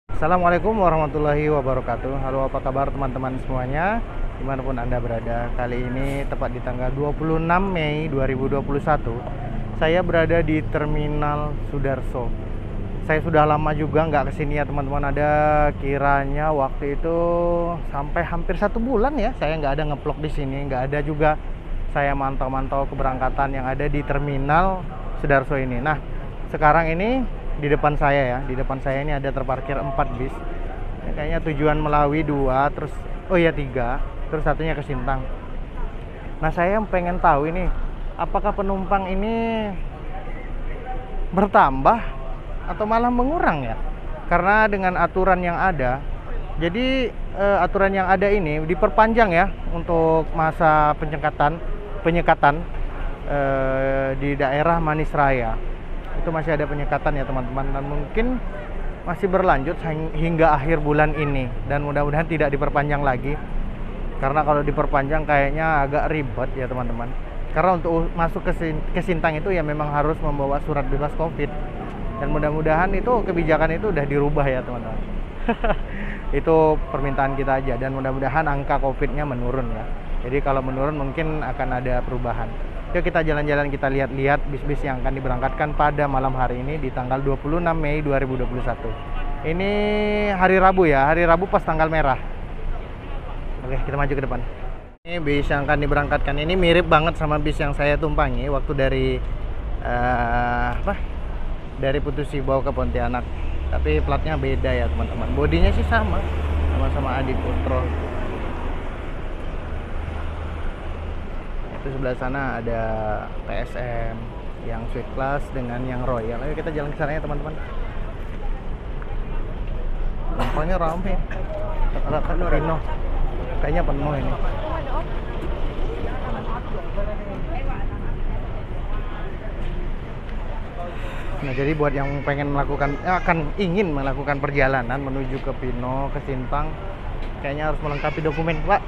Assalamualaikum warahmatullahi wabarakatuh. Halo, apa kabar teman-teman semuanya, dimanapun Anda berada. Kali ini tepat di tanggal 26 Mei 2021, saya berada di Terminal Sudarso. Saya sudah lama juga nggak kesini ya teman-teman. Ada kiranya waktu itu sampai hampir 1 bulan ya saya nggak ada ngeplok di sini. Nggak ada juga saya mantau-mantau keberangkatan yang ada di Terminal Sudarso ini. Nah, sekarang ini di depan saya ini ada terparkir 4 bis. Ini kayaknya tujuan Melawi 2, terus 3, terus satunya ke Sintang. Nah, saya pengen tahu ini apakah penumpang ini bertambah atau malah mengurang ya? Karena dengan aturan yang ada, jadi aturan yang ada ini diperpanjang ya untuk masa penyekatan di daerah Manis Raya. Itu masih ada penyekatan ya teman-teman, dan mungkin masih berlanjut hingga akhir bulan ini, dan mudah-mudahan tidak diperpanjang lagi, karena kalau diperpanjang kayaknya agak ribet ya teman-teman. Karena untuk masuk ke Sintang itu ya memang harus membawa surat bebas COVID, dan mudah-mudahan itu kebijakan itu udah dirubah ya teman-teman. Itu permintaan kita aja, dan mudah-mudahan angka COVID-nya menurun ya. Jadi kalau menurun mungkin akan ada perubahan. Yuk kita jalan-jalan, kita lihat-lihat bis-bis yang akan diberangkatkan pada malam hari ini di tanggal 26 Mei 2021. Ini hari Rabu ya, hari Rabu pas tanggal merah. Oke, kita maju ke depan. Ini bis yang akan diberangkatkan ini mirip banget sama bis yang saya tumpangi waktu dari Putus Sibau ke Pontianak. Tapi platnya beda ya teman-teman. Bodinya sih sama Adi Putro. Itu sebelah sana ada PSM yang Sweet Class dengan yang Royal. Ayo kita jalan ke sana ya teman-teman. Nampaknya ramai. Ada Rino. Kayaknya penuh ini. Nah, jadi buat yang ingin melakukan perjalanan menuju ke Pino, ke Sintang, kayaknya harus melengkapi dokumen, Pak.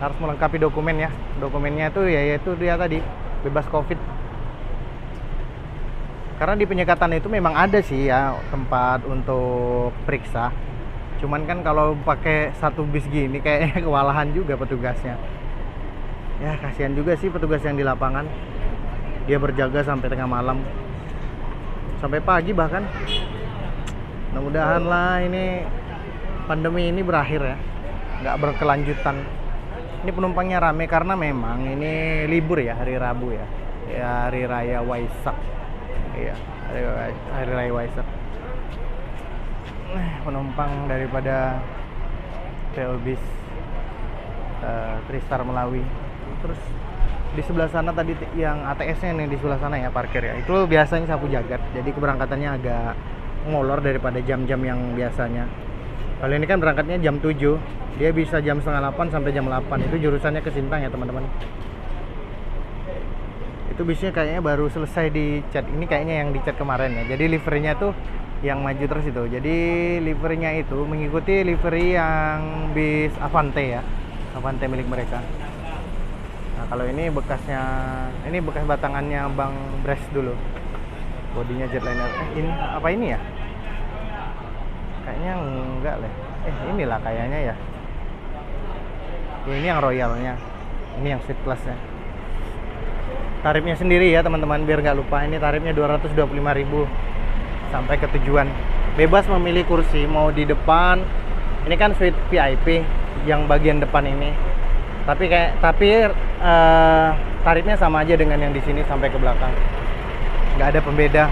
Harus melengkapi dokumen ya. Dokumennya itu yaitu dia tadi bebas COVID. Karena di penyekatan itu memang ada sih ya tempat untuk periksa. Cuman kan kalau pakai satu bis gini kayaknya kewalahan juga petugasnya. Ya kasihan juga sih petugas yang di lapangan. Dia berjaga sampai tengah malam, sampai pagi bahkan. Mudah-mudahan lah ini pandemi ini berakhir ya, nggak berkelanjutan. Ini penumpangnya rame karena memang ini libur ya, hari Rabu ya, hari raya Waisak. Iya, hari raya Waisak. Penumpang daripada PO bis Tristar Melawi. Terus di sebelah sana tadi yang ATS-nya nih, di sebelah sana ya parkir ya. Itu biasanya sapu jagat. Jadi keberangkatannya agak molor daripada jam-jam yang biasanya. Kalau ini kan berangkatnya jam 7. Dia bisa jam setengah 8 sampai jam 8. Itu jurusannya ke Sintang ya teman-teman. Itu bisnya kayaknya baru selesai dicat. Ini kayaknya yang dicat kemarin ya. Jadi liverynya tuh yang maju terus itu. Jadi liverynya itu mengikuti livery yang bis Avante ya. Avante milik mereka. Nah, kalau ini bekasnya, ini bekas batangannya Bang Bres dulu. Bodinya jetliner. Ini apa ini ya? Kayaknya enggak lah. Inilah kayaknya ya. Ini yang Royalnya. Ini yang Sweet Classnya. Tarifnya sendiri ya teman-teman, biar nggak lupa. Ini tarifnya 225.000 sampai ke tujuan. Bebas memilih kursi, mau di depan. Ini kan suite VIP yang bagian depan ini. Tapi tarifnya sama aja dengan yang di sini sampai ke belakang. Nggak ada pembeda.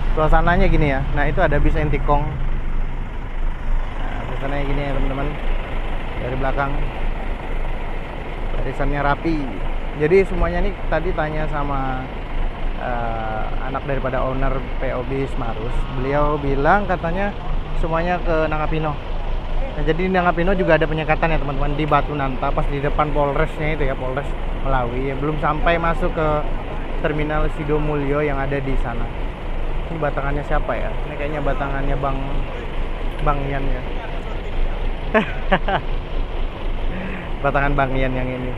Suasananya gini ya. Nah, itu ada bis Entikong. Nah, suasananya gini ya teman-teman. Dari belakang barisannya rapi. Jadi semuanya nih tadi tanya sama anak daripada owner PO bis Marus. Beliau bilang katanya semuanya ke Nangapino. Nah, jadi di Nangapino juga ada penyekatan ya teman-teman, di Batu Nanta, pas di depan Polresnya itu ya, Polres Melawi. Belum sampai masuk ke Terminal Sidomulyo yang ada di sana. Ini batangannya siapa ya? Ini kayaknya batangannya Bang Yan ya. Batangan Bang Yan yang ini.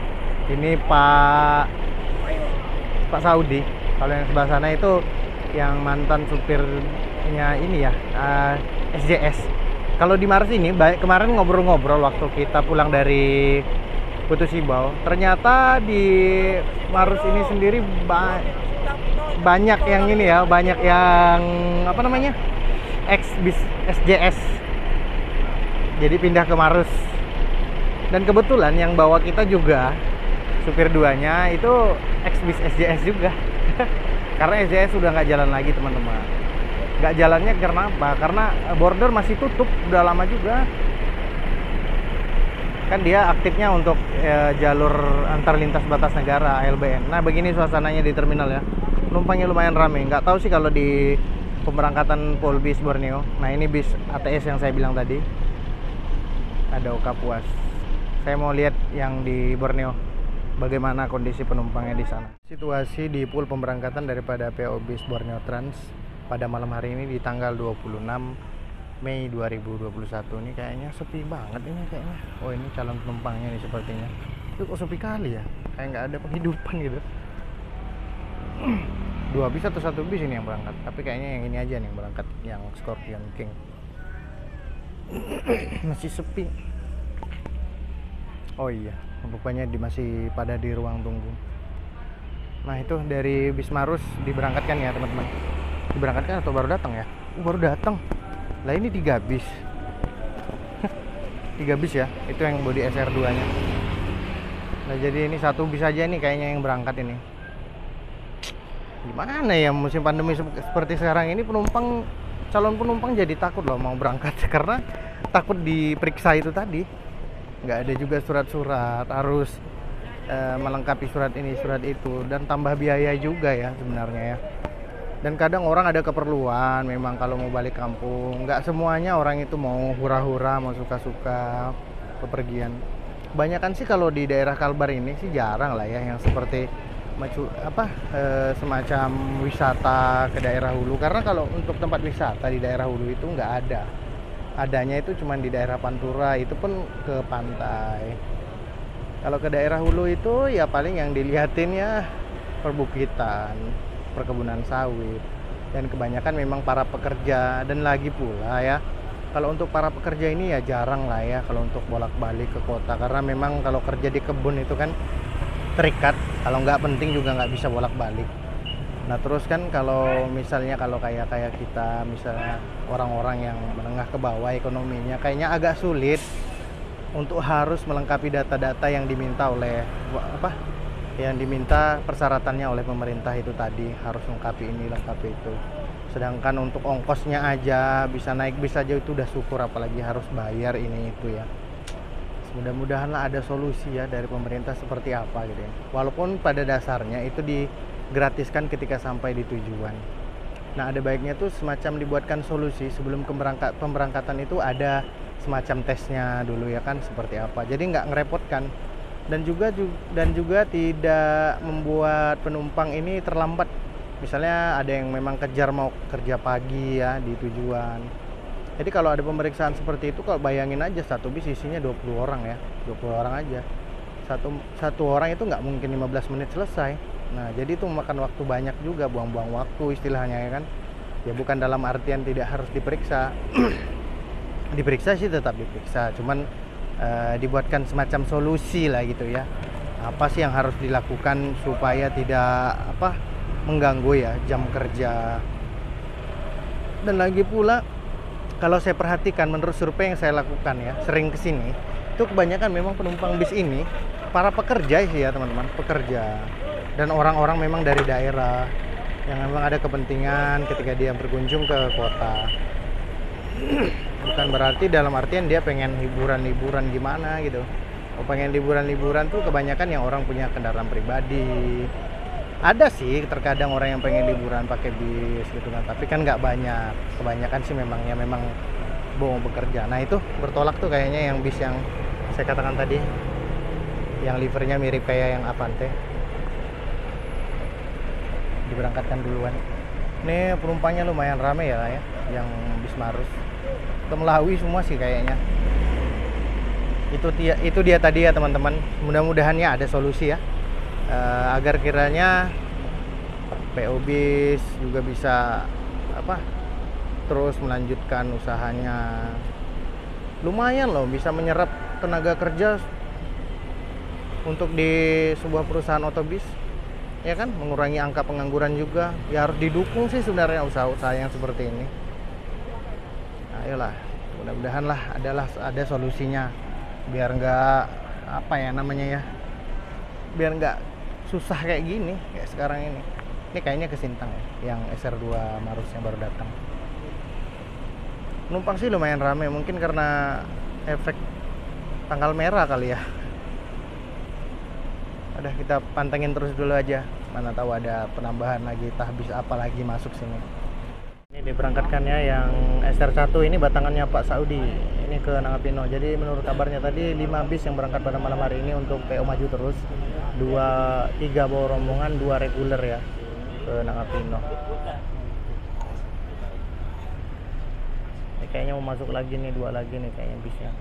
Ini Pak Saudi. Kalau yang sebelah sana itu yang mantan supirnya ini ya, SJS. Kalau di Maros ini, kemarin ngobrol-ngobrol waktu kita pulang dari Putu Sibau, ternyata di Maros ini sendiri banyak yang ini ya, banyak yang apa namanya, ex-bis SJS. Jadi pindah ke Maros. Dan kebetulan yang bawa kita juga supir duanya itu ex-bis SJS juga. Karena SJS sudah nggak jalan lagi teman-teman. Nggak jalannya karena apa? Karena border masih tutup udah lama juga. Kan dia aktifnya untuk jalur antar lintas batas negara ALBN. Nah begini suasananya di terminal ya. Penumpangnya lumayan ramai. Nggak tahu sih kalau di pemberangkatan Polbis Borneo. Nah ini bis ATS yang saya bilang tadi. Ada Okapuas. Saya mau lihat yang di Borneo. Bagaimana kondisi penumpangnya di sana. Situasi di pool pemberangkatan daripada PO Bis Borneo Trans pada malam hari ini di tanggal 26 Mei 2021 ini kayaknya sepi banget ini kayaknya. Oh ini calon penumpangnya nih sepertinya. Itu kok sepi kali ya? Kayak nggak ada penghidupan gitu. 2 bis atau 1 bis ini yang berangkat. Tapi kayaknya yang ini aja nih yang berangkat, yang Scorpion King. Masih sepi. Oh iya, rupanya masih pada di ruang tunggu. Nah itu dari bis Maros diberangkatkan ya teman-teman. Diberangkatkan atau baru datang ya? Baru datang. Lah ini 3 bis. 3 bis ya, itu yang bodi SR2 nya. Nah jadi ini 1 bis aja nih kayaknya yang berangkat ini. Gimana ya musim pandemi seperti sekarang ini, calon penumpang jadi takut loh mau berangkat karena takut diperiksa itu tadi. Nggak ada juga surat-surat, harus melengkapi surat ini surat itu, dan tambah biaya juga ya sebenarnya ya. Dan kadang orang ada keperluan memang kalau mau balik kampung, nggak semuanya orang itu mau hura-hura, mau suka-suka bepergian. Kebanyakan sih kalau di daerah Kalbar ini sih jarang lah ya yang seperti semacam wisata ke daerah hulu, karena kalau untuk tempat wisata di daerah hulu itu nggak ada. Adanya itu cuma di daerah Pantura, itu pun ke pantai. Kalau ke daerah hulu itu ya paling yang dilihatin ya perbukitan, perkebunan sawit, dan kebanyakan memang para pekerja. Dan lagi pula ya, kalau untuk para pekerja ini ya jarang lah ya kalau untuk bolak-balik ke kota, karena memang kalau kerja di kebun itu kan terikat, kalau nggak penting juga nggak bisa bolak-balik. Nah terus kan kalau misalnya kayak kita misalnya orang-orang yang menengah ke bawah ekonominya, kayaknya agak sulit untuk harus melengkapi data-data yang diminta oleh yang diminta persyaratannya oleh pemerintah itu tadi, harus lengkapi ini lengkapi itu. Sedangkan untuk ongkosnya aja bisa naik bis aja itu udah syukur, apalagi harus bayar ini itu ya. Mudah-mudahan lah ada solusi ya dari pemerintah seperti apa gitu ya. Walaupun pada dasarnya itu digratiskan ketika sampai di tujuan. Nah ada baiknya tuh semacam dibuatkan solusi sebelum pemberangkatan itu ada semacam tesnya dulu ya kan, seperti apa. Jadi nggak ngerepotkan dan juga tidak membuat penumpang ini terlambat. Misalnya ada yang memang kejar mau kerja pagi ya di tujuan. Jadi kalau ada pemeriksaan seperti itu, kalau bayangin aja satu bis isinya 20 orang ya, 20 orang aja. Satu orang itu nggak mungkin 15 menit selesai. Nah jadi itu memakan waktu banyak juga, buang-buang waktu istilahnya ya kan. Ya bukan dalam artian tidak harus diperiksa. Diperiksa sih tetap diperiksa, cuman dibuatkan semacam solusi lah gitu ya. Apa sih yang harus dilakukan supaya tidak mengganggu ya jam kerja. Dan lagi pula kalau saya perhatikan menurut survei yang saya lakukan ya, sering kesini itu kebanyakan memang penumpang bis ini para pekerja sih ya teman-teman, pekerja dan orang-orang memang dari daerah yang memang ada kepentingan ketika dia berkunjung ke kota. Bukan berarti dalam artian dia pengen liburan gimana gitu. Pengen liburan tuh kebanyakan yang orang punya kendaraan pribadi. Ada sih terkadang orang yang pengen liburan pakai bis gitu kan, tapi kan nggak banyak. Kebanyakan sih memang mau bekerja. Nah itu bertolak tuh kayaknya yang bis yang saya katakan tadi, yang livernya mirip kayak yang Avante, diberangkatkan duluan. Ini penumpangnya lumayan ramai ya yang bis Maros. Temelawi semua sih kayaknya. Itu dia tadi ya teman-teman. Mudah-mudahannya ada solusi ya. Agar kiranya PO bis juga bisa apa terus melanjutkan usahanya. Lumayan loh, bisa menyerap tenaga kerja untuk di sebuah perusahaan otobis, ya kan, mengurangi angka pengangguran juga. Ya harus didukung sih sebenarnya usaha-usaha yang seperti ini. Nah, ayolah, mudah-mudahan lah ada solusinya, biar nggak apa ya namanya ya, biar nggak susah kayak gini kayak sekarang ini. Ini kayaknya ke Sintang ya, yang SR2 Marus yang baru datang. Penumpang sih lumayan ramai, mungkin karena efek tanggal merah kali ya. Udah, kita pantengin terus dulu aja, mana tahu ada penambahan lagi, tahbis apa lagi masuk sini. Ini diberangkatkannya yang SR1 ini batangannya Pak Saudi ini ke Nangapino. Jadi menurut kabarnya tadi 5 bis yang berangkat pada malam hari ini untuk PO Maju Terus, 3 bawa rombongan, 2 reguler ya ke Nangapino. Ini kayaknya mau masuk lagi nih, 2 lagi nih kayaknya bisnya,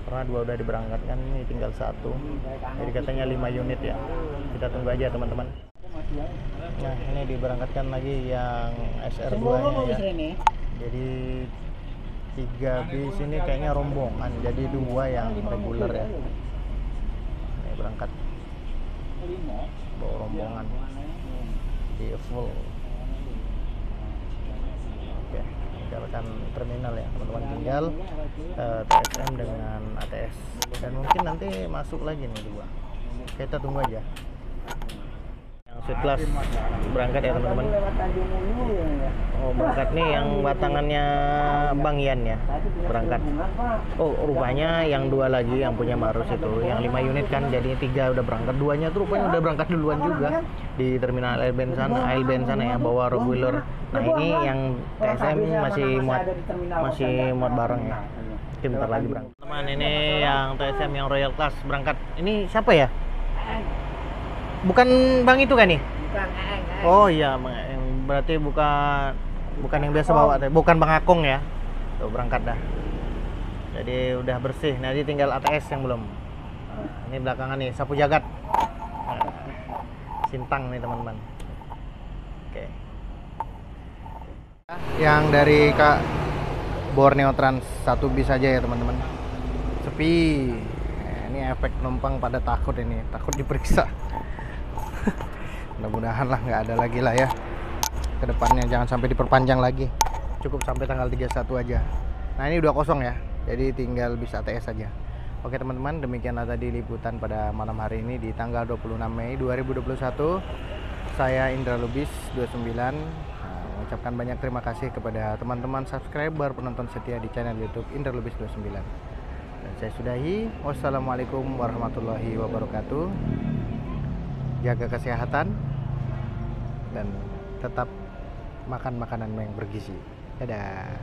karena 2 udah diberangkatkan, ini tinggal 1. Jadi katanya 5 unit ya, kita tunggu aja teman-teman. Nah, ini diberangkatkan lagi yang SR2 nya ya. Jadi 3 bis ini kayaknya rombongan, jadi 2 yang reguler ya. Ini berangkat bawa rombongan di full. Oke, tinggalkan terminal ya teman-teman, tinggal TSM dengan ATS, dan mungkin nanti masuk lagi nih 2. Kita tunggu aja. Yang Sweet Class berangkat ya teman-teman. Oh, berangkat nih yang batangannya Bang Yan ya, berangkat. Oh, rupanya yang 2 lagi yang punya Marus itu, yang 5 unit kan, jadi 3 udah berangkat, 2-nya tuh rupanya udah berangkat duluan juga di terminal ALBN sana ya, bawa reguler. Nah, ini yang TSM masih muat bareng ya. Mungkin bentar lagi berangkat. Teman, ini yang TSM yang Royal Class berangkat. Ini siapa ya? Bukan Bang itu kan nih? Bukan. Oh iya, berarti bukan yang biasa bawa, bukan Bang Akong ya. Tuh berangkat dah. Jadi udah bersih. Nah, jadi tinggal ATS yang belum. Nah, ini belakangan nih sapu jagat. Nah, Sintang nih teman-teman. Oke. Yang dari Kak Borneo Trans 1 bis aja ya teman-teman. Sepi. Nah, ini efek penumpang pada takut ini, takut diperiksa. Mudah-mudahan lah nggak ada lagi lah ya kedepannya, jangan sampai diperpanjang lagi, cukup sampai tanggal 31 aja. Nah, ini udah kosong ya, jadi tinggal bisa ATS saja. Oke teman-teman, demikianlah tadi liputan pada malam hari ini di tanggal 26 Mei 2021. Saya Indra Lubis 29 mengucapkan banyak terima kasih kepada teman-teman subscriber, penonton setia di channel YouTube Indra Lubis 29. Dan saya sudahi. Wassalamualaikum warahmatullahi wabarakatuh. Jaga kesehatan dan tetap makan makanan yang bergizi. Dadah.